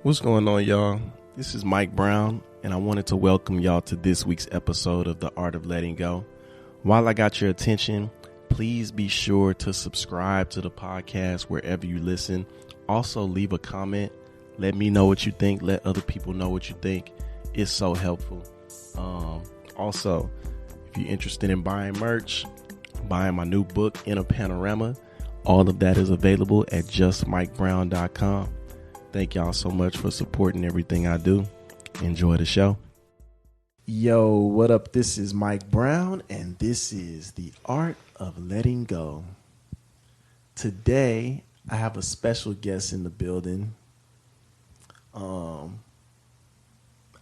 What's going on, y'all? This is Mike Brown, and I wanted to welcome y'all to this week's episode of The Art of Letting Go. While I got your attention, please be sure to subscribe to the podcast wherever you listen. Also, leave a comment. Let me know what you think. Let other people know what you think. It's so helpful. Also, if you're interested in buying merch, buying my new book, In a Panorama, all of that is available at justmikebrown.com. Thank y'all so much for supporting everything I do. Enjoy the show. Yo, what up? This is Mike Brown, and this is The Art of Letting Go. Today, I have a special guest in the building. I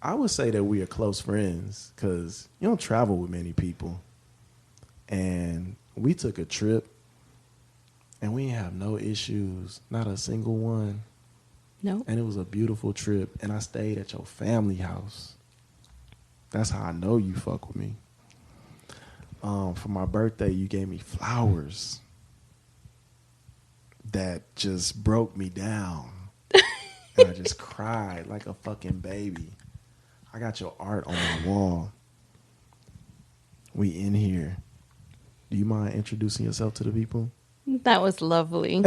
would say that we are close friends because you don't travel with many people. And we took a trip, and we didn't have no issues, not a single one. No. And it was a beautiful trip. And I stayed at your family house. That's how I know you fuck with me. For my birthday, you gave me flowers that just broke me down. And I just cried like a fucking baby. I got your art on my wall. We in here. Do you mind introducing yourself to the people? That was lovely.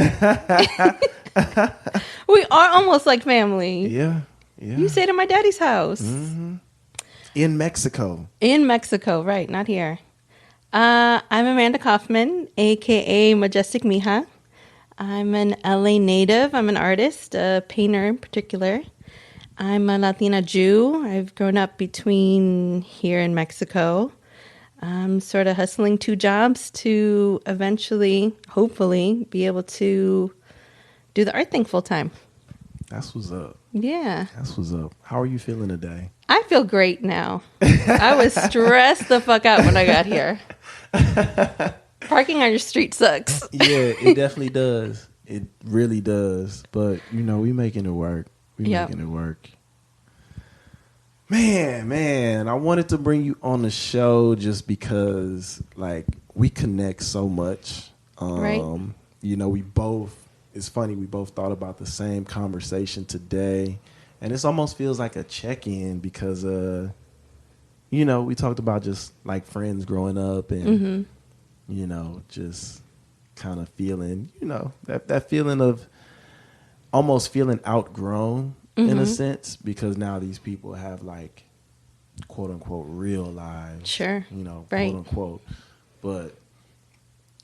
We are almost like family. Yeah. You stayed at my daddy's house. Mm-hmm. In Mexico. In Mexico, right, not here. I'm Amanda Kaufman, a.k.a. Majestic Mija. I'm an LA native. I'm an artist, a painter in particular. I'm a Latina Jew. I've grown up between here and Mexico. I'm sort of hustling two jobs to eventually, hopefully, be able to do the art thing full time. That's what's up. Yeah. That's what's up. How are you feeling today? I feel great now. I was stressed the fuck out when I got here. Parking on your street sucks. Yeah, it definitely does. It really does. But, you know, we making it work. Making it work. Man, I wanted to bring you on the show just because, like, we connect so much. Right. You know, it's funny, we both thought about the same conversation today. And this almost feels like a check-in because, you know, we talked about just, like, friends growing up and, you know, just kind of feeling, you know, that feeling of almost feeling outgrown. In a sense, because now these people have like quote unquote real lives. Sure. You know, right. quote unquote. But,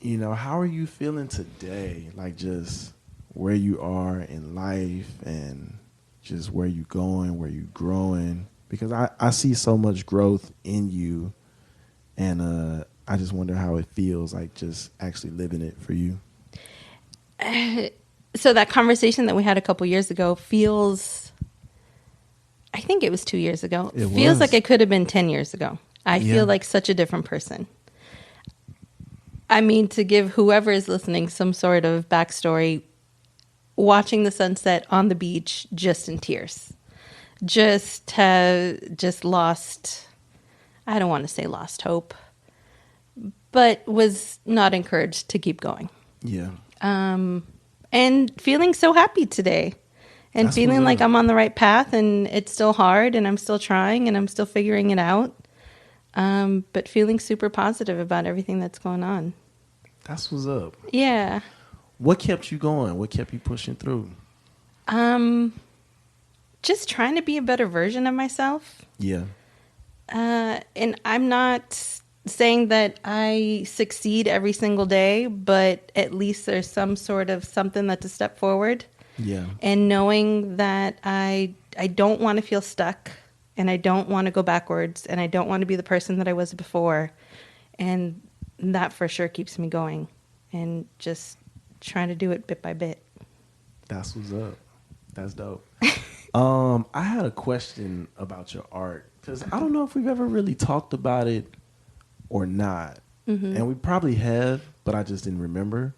you know, how are you feeling today? Like just where you are in life and just where you going, where you growing. Because I see so much growth in you and I just wonder how it feels like just actually living it for you. So that conversation that we had a couple years ago feels, I think it was 2 years ago. It feels like it could have been 10 years ago. I feel like such a different person. I mean, to give whoever is listening some sort of backstory, watching the sunset on the beach, just in tears. Just lost, I don't want to say lost hope, but was not encouraged to keep going. Yeah. And feeling so happy today and That's feeling like I'm on the right path and it's still hard and I'm still trying and I'm still figuring it out. But feeling super positive about everything that's going on. That's what's up. Yeah. What kept you going? What kept you pushing through? Just trying to be a better version of myself. Yeah. And I'm not saying that I succeed every single day, but at least there's some sort of something that's a step forward. Yeah. And knowing that I don't want to feel stuck and I don't want to go backwards and I don't want to be the person that I was before. And that for sure keeps me going and just trying to do it bit by bit. That's what's up. That's dope. I had a question about your art because I don't know if we've ever really talked about it or not. And we probably have, but I just didn't remember.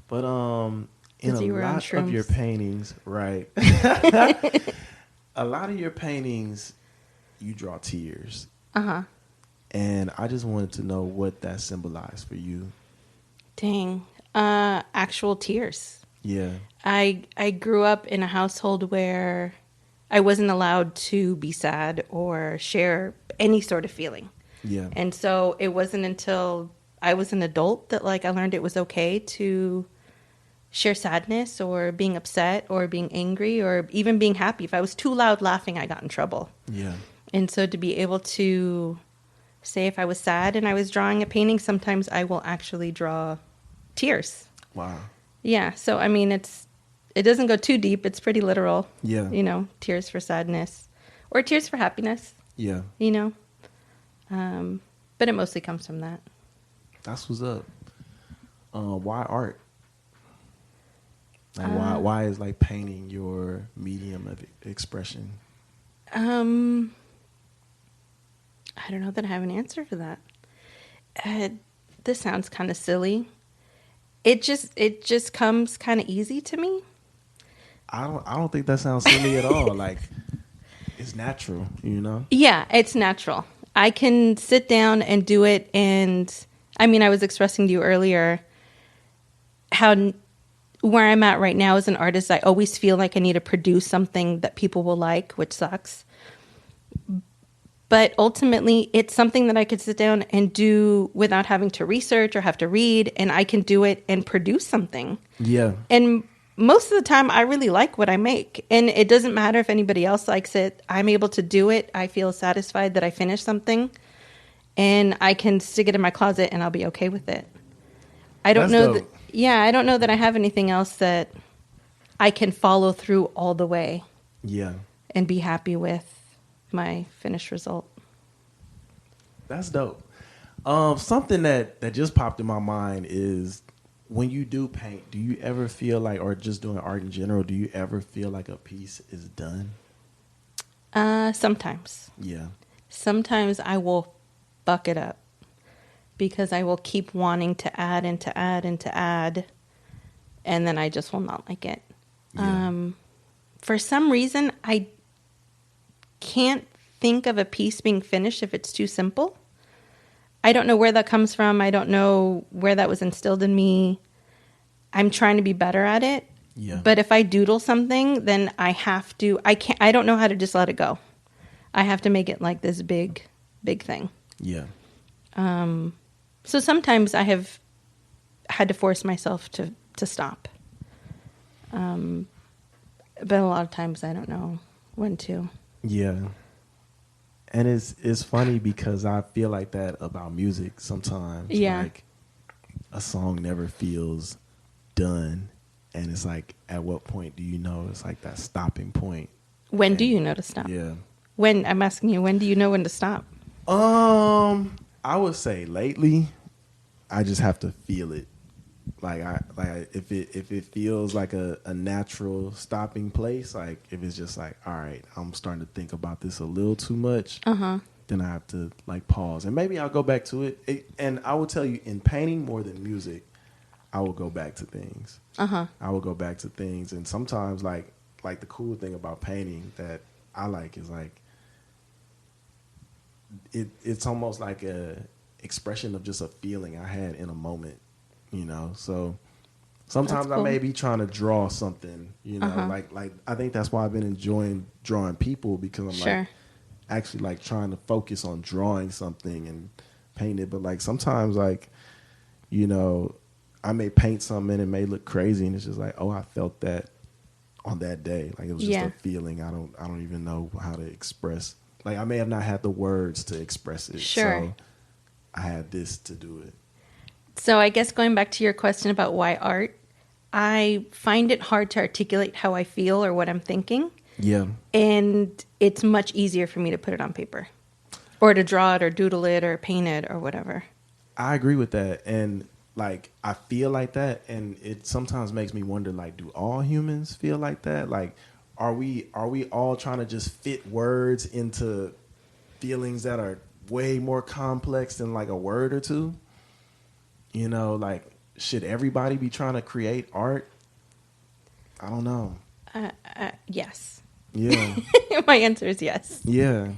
But in a lot of your paintings, right? A lot of your paintings, you draw tears. And I just wanted to know what that symbolized for you. Dang. Actual tears. Yeah. I grew up in a household where I wasn't allowed to be sad or share any sort of feeling. Yeah. And so it wasn't until I was an adult that like I learned it was okay to share sadness or being upset or being angry or even being happy. If I was too loud laughing, I got in trouble. Yeah. And so to be able to say if I was sad and I was drawing a painting, sometimes I will actually draw tears. Wow. Yeah. So, I mean, it doesn't go too deep. It's pretty literal. Yeah. You know, tears for sadness or tears for happiness. Yeah. You know, but it mostly comes from that. That's what's up. Why art? Like why is like painting your medium of expression? I don't know that I have an answer for that. This sounds kind of silly. It just comes kind of easy to me. I don't think that sounds silly at all. Like it's natural, you know? Yeah, it's natural. I can sit down and do it. And I mean, I was expressing to you earlier how where I'm at right now as an artist, I always feel like I need to produce something that people will like, which sucks. But ultimately, it's something that I could sit down and do without having to research or have to read, and I can do it and produce something. Yeah. And most of the time, I really like what I make. And it doesn't matter if anybody else likes it. I'm able to do it. I feel satisfied that I finished something. And I can stick it in my closet, and I'll be okay with it. I don't know that. Yeah, I don't know that I have anything else that I can follow through all the way. Yeah. And be happy with my finished result. That's dope. Something that just popped in my mind is when you do paint, do you ever feel like, or just doing art in general, do you ever feel like a piece is done? Sometimes. Yeah. Sometimes I will buck it up because I will keep wanting to add and to add and to add, and then I just will not like it. Yeah. For some reason, I can't think of a piece being finished if it's too simple. I don't know where that comes from. I don't know where that was instilled in me. I'm trying to be better at it. Yeah. But if I doodle something, then I have to, I don't know how to just let it go. I have to make it like this big thing. Yeah. So sometimes I have had to force myself to stop. But a lot of times I don't know when to. Yeah. And it's funny because I feel like that about music sometimes. Yeah. Like a song never feels done. And it's like, at what point do you know it's like that stopping point? When do you know to stop? Yeah. When, I'm asking you, when do you know when to stop? I would say lately, I just have to feel it. Like if it feels like a natural stopping place, like if it's just like, all right, I'm starting to think about this a little too much, then I have to like pause, and maybe I'll go back to it. And I will tell you, in painting more than music, I will go back to things. I will go back to things, and sometimes like the cool thing about painting that I like is like it's almost like a expression of just a feeling I had in a moment. You know, so sometimes cool. I may be trying to draw something, you know, like I think that's why I've been enjoying drawing people, because I'm like actually like trying to focus on drawing something and paint it. But like sometimes, like, you know, I may paint something and it may look crazy, and it's just like, oh, I felt that on that day. Like it was just a feeling I don't even know how to express. Like I may have not had the words to express it. So I had this to do it. So I guess going back to your question about why art, I find it hard to articulate how I feel or what I'm thinking. Yeah. And it's much easier for me to put it on paper or to draw it or doodle it or paint it or whatever. I agree with that. And like, I feel like that. And it sometimes makes me wonder, like, do all humans feel like that? Like, are we all trying to just fit words into feelings that are way more complex than like a word or two? You know, like, should everybody be trying to create art? I don't know. Yes. Yeah. My answer is yes. Yeah.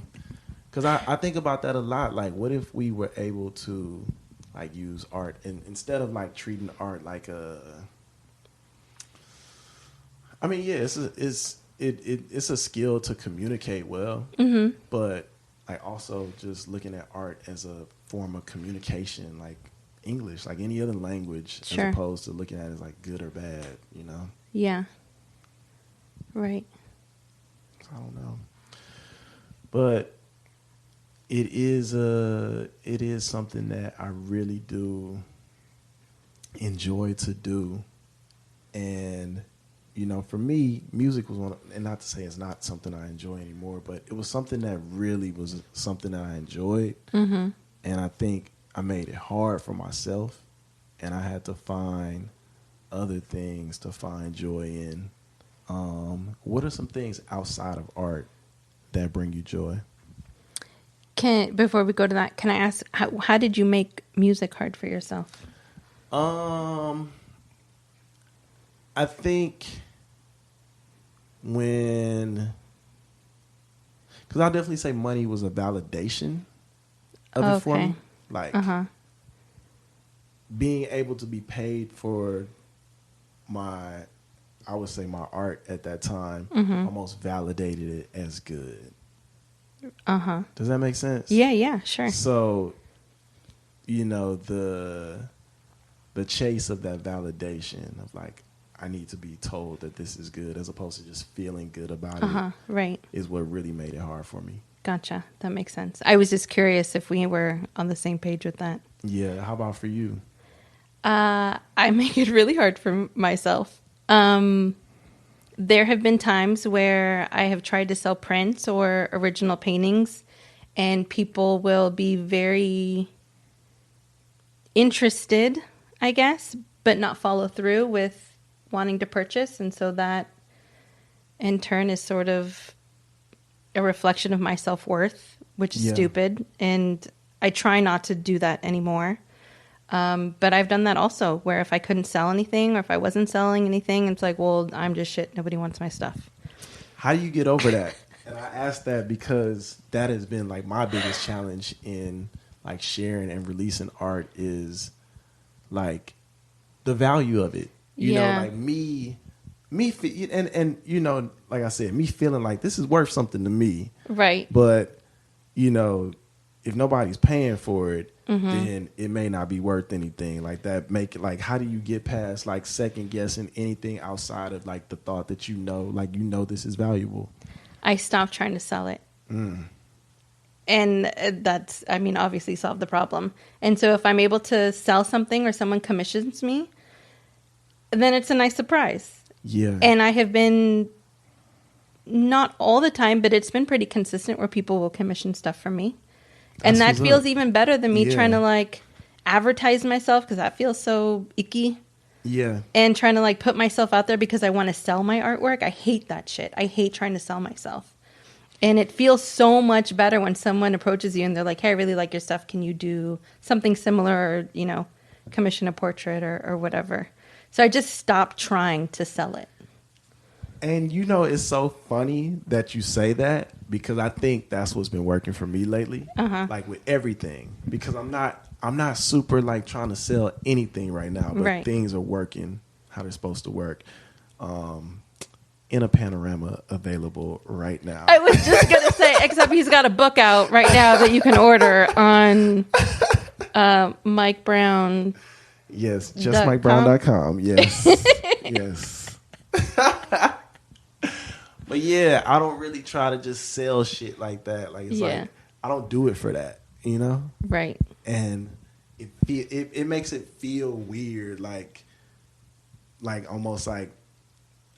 Because I think about that a lot. Like, what if we were able to, like, use art and instead of, like, treating art like a... I mean, yeah, it's it's a skill to communicate well, but like also just looking at art as a form of communication, like English, like any other language, Sure. as opposed to looking at it as like good or bad, you know? Yeah. Right. I don't know. But it is something that I really do enjoy to do. And, you know, for me, music was one of, and not to say it's not something I enjoy anymore, but it was something that really was something that I enjoyed. Mm-hmm. And I think I made it hard for myself, and I had to find other things to find joy in. What are some things outside of art that bring you joy? Before we go to that, can I ask, how did you make music hard for yourself? I think because I'll definitely say money was a validation of it for me. Like being able to be paid for I would say my art at that time almost validated it as good. Does that make sense? Yeah, sure. So, you know, the chase of that validation of like, I need to be told that this is good as opposed to just feeling good about it. Right. Is what really made it hard for me. Gotcha. That makes sense. I was just curious if we were on the same page with that. Yeah. How about for you? I make it really hard for myself. There have been times where I have tried to sell prints or original paintings, and people will be very interested, I guess, but not follow through with wanting to purchase. And so that in turn is sort of a reflection of my self-worth, which is stupid. And I try not to do that anymore. But I've done that also, where if I couldn't sell anything or if I wasn't selling anything, it's like, well, I'm just shit. Nobody wants my stuff. How do you get over that? And I ask that because that has been like my biggest challenge in like sharing and releasing art is like the value of it. You know, like me, and you know, like I said, me feeling like this is worth something to me. Right. But, you know, if nobody's paying for it, then it may not be worth anything. Like that make it like, how do you get past like second guessing anything outside of like the thought that you know this is valuable? I stopped trying to sell it. And that's, I mean, obviously solved the problem. And so if I'm able to sell something or someone commissions me, then it's a nice surprise. Yeah. And I have been, not all the time, but it's been pretty consistent where people will commission stuff from me. And that feels even better than me trying to like advertise myself, because that feels so icky. Yeah. And trying to like put myself out there because I want to sell my artwork. I hate that shit. I hate trying to sell myself. And it feels so much better when someone approaches you and they're like, hey, I really like your stuff. Can you do something similar, or, you know, commission a portrait or whatever. So I just stopped trying to sell it. And, you know, it's so funny that you say that, because I think that's what's been working for me lately. Like with everything, because I'm not super like trying to sell anything right now, but things are working how they're supposed to work. In a panorama available right now. I was just going to say, except he's got a book out right now that you can order on Mike Brown. Yes, justmikebrown.com. Yes. Yes. But yeah, I don't really try to just sell shit like that. Like, it's like, I don't do it for that, you know? Right. And it makes it feel weird, like almost like,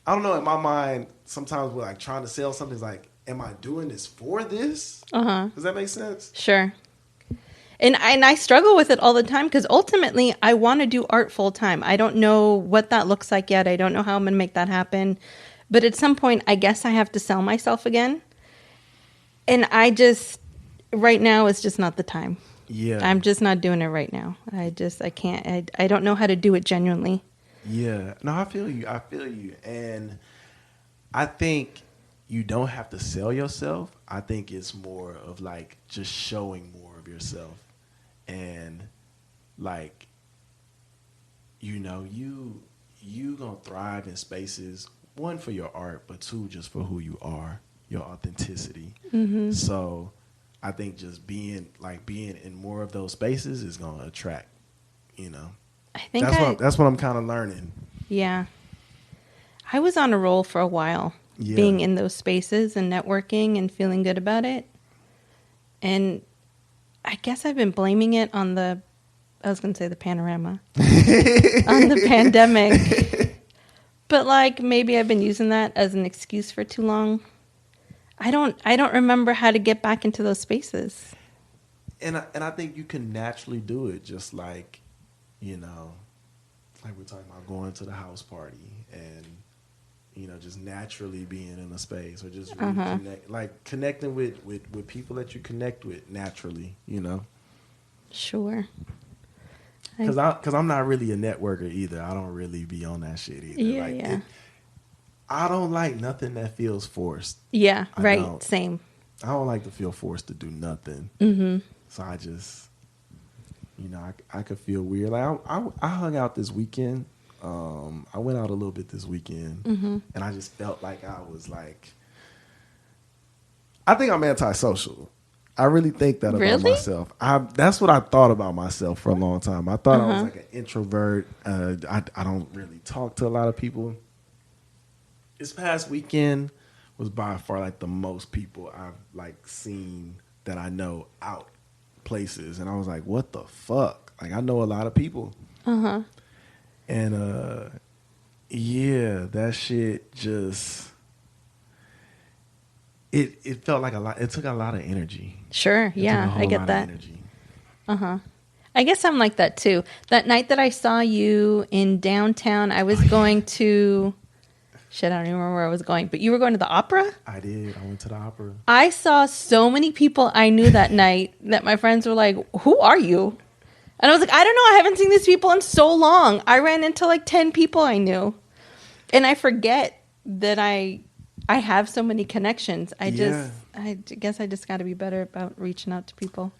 I don't know, in my mind, sometimes we're like trying to sell something, it's like, am I doing this for this? Does that make sense? Sure. And I struggle with it all the time, because ultimately I want to do art full time. I don't know what that looks like yet. I don't know how I'm going to make that happen. But at some point, I guess I have to sell myself again. And right now is just not the time. Yeah. I'm just not doing it right now. I can't, I don't know how to do it genuinely. Yeah. No, I feel you. And I think you don't have to sell yourself. I think it's more of like just showing more of yourself. And like, you know, you gonna thrive in spaces one, for your art, but two, just for who you are, your authenticity. So I think just being in more of those spaces is going to attract, I think that's what I'm kind of learning. Yeah. I was on a roll for a while, being in those spaces and networking and feeling good about it. And I guess I've been blaming it on I was going to say the panorama, on the pandemic. But like maybe I've been using that as an excuse for too long. I don't remember how to get back into those spaces. And I think you can naturally do it, just like, like we're talking about going to the house party and, just naturally being in a space, or just really connecting with people that you connect with naturally, Sure. Because I'm not really a networker either. I don't really be on that shit either. I don't like nothing that feels forced. Yeah, right. Same. I don't like to feel forced to do nothing. Mm-hmm. So I just, I could feel weird. Like I hung out this weekend. I went out a little bit this weekend, and I just felt like I was like, I think I'm antisocial. I really think that about myself. That's what I thought about myself for a long time. I thought I was like an introvert. I don't really talk to a lot of people. This past weekend was by far like the most people I've like seen that I know out places, and I was like, what the fuck? Like, I know a lot of people. And yeah, that shit just it felt like a lot. It took a lot of energy. Sure, yeah, I get that. I guess I'm like that too. That night that I saw you in downtown, I was going to shit, I don't even remember where I was going, but you were going to the opera? I did. I went to the opera. I saw so many people I knew that night that my friends were like, who are you? And I was like, I don't know. I haven't seen these people in so long. I ran into like 10 people I knew. And I forget that I have so many connections. I guess I just got to be better about reaching out to people.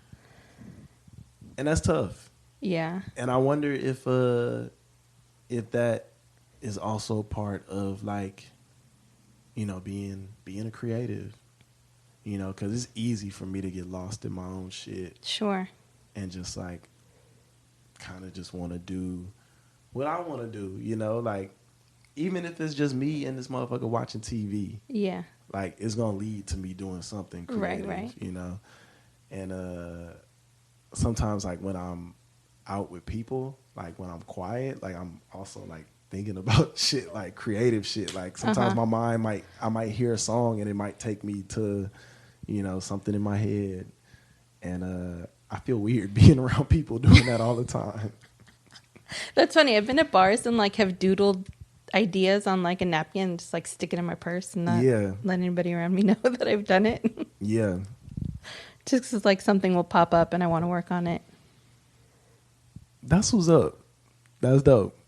And that's tough. Yeah. And I wonder if that is also part of like, being a creative, because it's easy for me to get lost in my own shit. Sure. And just like kind of just want to do what I want to do, like even if it's just me and this motherfucker watching TV. Yeah. Like it's going to lead to me doing something creative, right. And sometimes like when I'm out with people, like when I'm quiet, like I'm also like thinking about shit, like creative shit. Like sometimes my mind I might hear a song and it might take me to, something in my head. And I feel weird being around people doing that all the time. That's funny. I've been at bars and like have doodled ideas on like a napkin and just like stick it in my purse and not let anybody around me know that I've done it. Yeah. Just 'cause like something will pop up and I want to work on it. That's what's up. That's dope.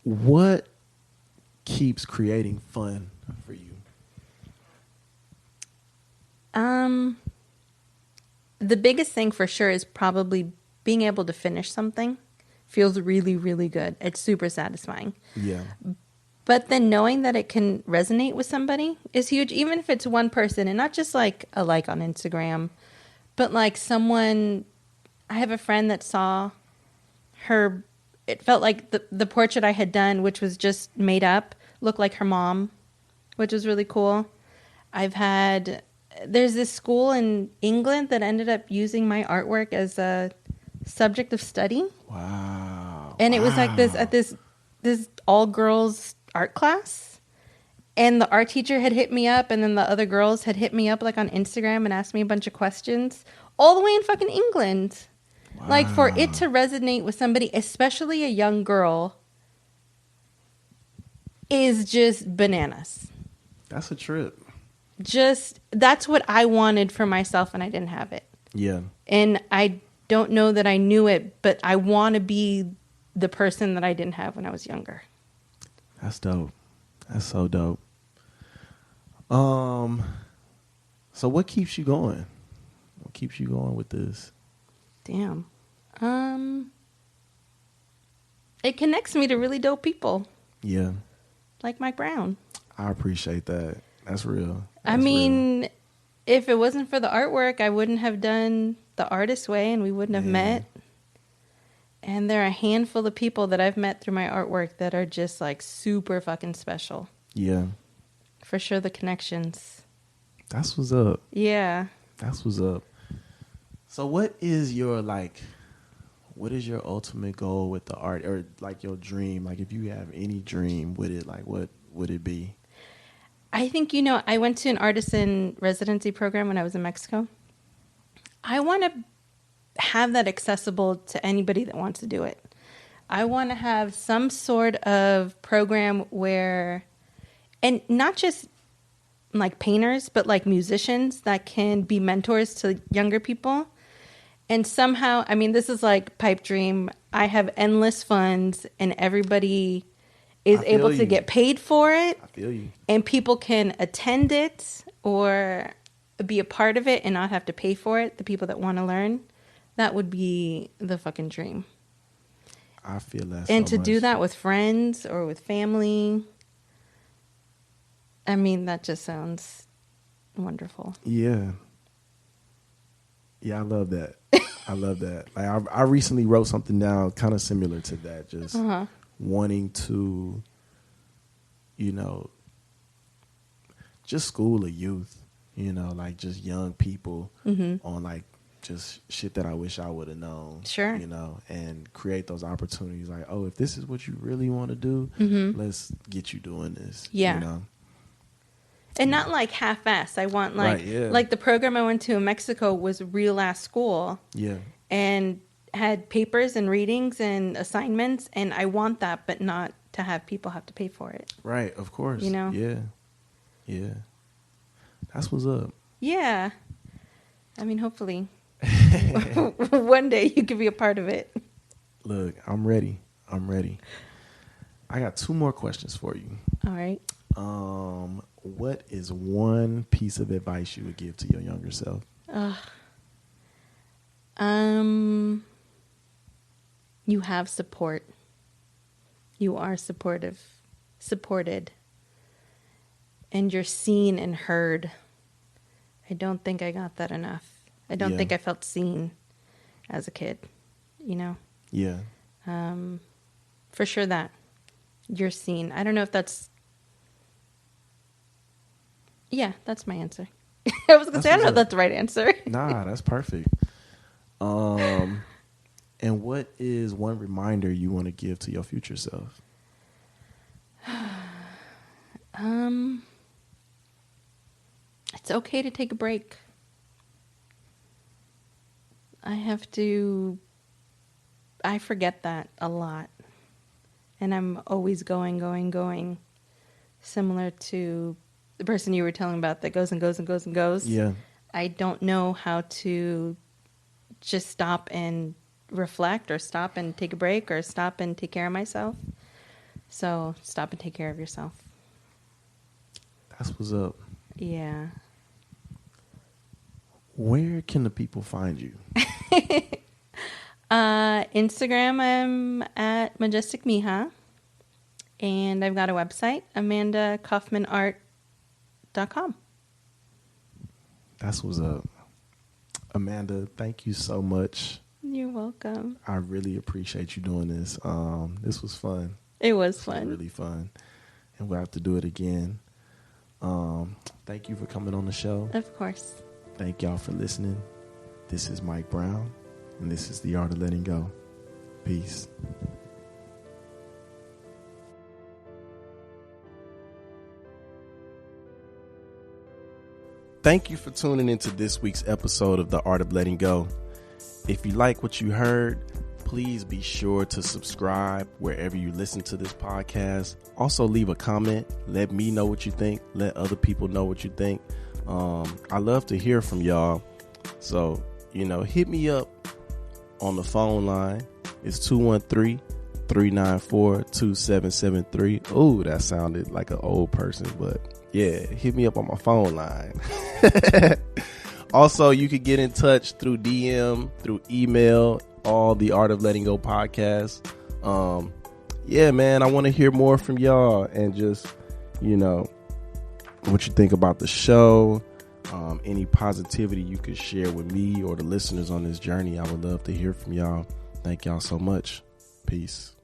What keeps creating fun for you? The biggest thing for sure is probably being able to finish something. Feels really, really good. It's super satisfying. Yeah. But then knowing that it can resonate with somebody is huge, even if it's one person and not just like a like on Instagram, but like someone. I have a friend that saw her. It felt like the portrait I had done, which was just made up, looked like her mom, which was really cool. There's this school in England that ended up using my artwork as a subject of study. Wow. And it was like this all girls art class. And the art teacher had hit me up, and then the other girls had hit me up like on Instagram and asked me a bunch of questions all the way in fucking England. Wow. Like for it to resonate with somebody, especially a young girl, is just bananas. That's a trip. That's what I wanted for myself, and I didn't have it. Yeah. And I don't know that I knew it, but I want to be the person that I didn't have when I was younger. That's dope. That's so dope. So what keeps you going? What keeps you going with this? Damn. It connects me to really dope people. Yeah. Like Mike Brown. I appreciate that. That's real. I mean, if it wasn't for the artwork, I wouldn't have done The Artist Way and we wouldn't have met. And there are a handful of people that I've met through my artwork that are just like super fucking special. Yeah. For sure, the connections. That's what's up. Yeah. That's what's up. So what is your ultimate goal with the art, or like your dream? Like if you have any dream with it, like what would it be? I think, I went to an artisan residency program when I was in Mexico. I want to have that accessible to anybody that wants to do it. I want to have some sort of program where, and not just like painters, but like musicians that can be mentors to younger people. And somehow, I mean, this is like pipe dream. I have endless funds and everybody is able to get paid for it. I feel you. And people can attend it or be a part of it and not have to pay for it. The people that want to learn, that would be the fucking dream. I feel that. And to do that with friends or with family, I mean, that just sounds wonderful. Yeah. Yeah, I love that. I love that. Like I recently wrote something down kind of similar to that. Just wanting to, just school a youth, like just young people on like just shit that I wish I would have known. Sure. And create those opportunities like, oh, if this is what you really want to do, let's get you doing this. Yeah. And not like half-assed. I want like the program I went to in Mexico was real ass school. Yeah. And had papers and readings and assignments, and I want that, but not to have people have to pay for it. Right, of course. Yeah. Yeah. That's what's up. Yeah. I mean, hopefully one day you could be a part of it. Look, I'm ready. I got 2 more questions for you. All right. What is one piece of advice you would give to your younger self? You have support. You are supported, and you're seen and heard. I don't think I got that enough. I don't think I felt seen as a kid, Yeah. For sure that you're seen. I don't know if that's. Yeah, that's my answer. I was going to say, I don't know if that's the right answer. Nah, that's perfect. And what is one reminder you want to give to your future self? It's okay to take a break. I forget that a lot. And I'm always going, similar to the person you were telling about that goes and goes and goes and goes. Yeah. I don't know how to just stop and reflect or stop and take a break or stop and take care of myself. So stop and take care of yourself. That's what's up. Yeah. Where can the people find you? Instagram, I'm at Majestic Mija. And I've got a website, AmandaKaufmanArt.com. That's what's up. Amanda, thank you so much. You're welcome. I really appreciate you doing this. This was fun. It was fun. It was really fun. And we'll have to do it again. Thank you for coming on the show. Of course. Thank y'all for listening. This is Mike Brown, and this is The Art of Letting Go. Peace. Thank you for tuning into this week's episode of The Art of Letting Go. If you like what you heard, please be sure to subscribe wherever you listen to this podcast. Also leave a comment. Let me know what you think. Let other people know what you think. I love to hear from y'all. So, hit me up on the phone line. It's 213-394-2773. Oh, that sounded like an old person, but yeah, hit me up on my phone line. Also, you could get in touch through DM, through email, all the Art of Letting Go podcast. yeah, man, I want to hear more from y'all, and just, what you think about the show. Any positivity you could share with me or the listeners on this journey. I would love to hear from y'all. Thank y'all so much. Peace.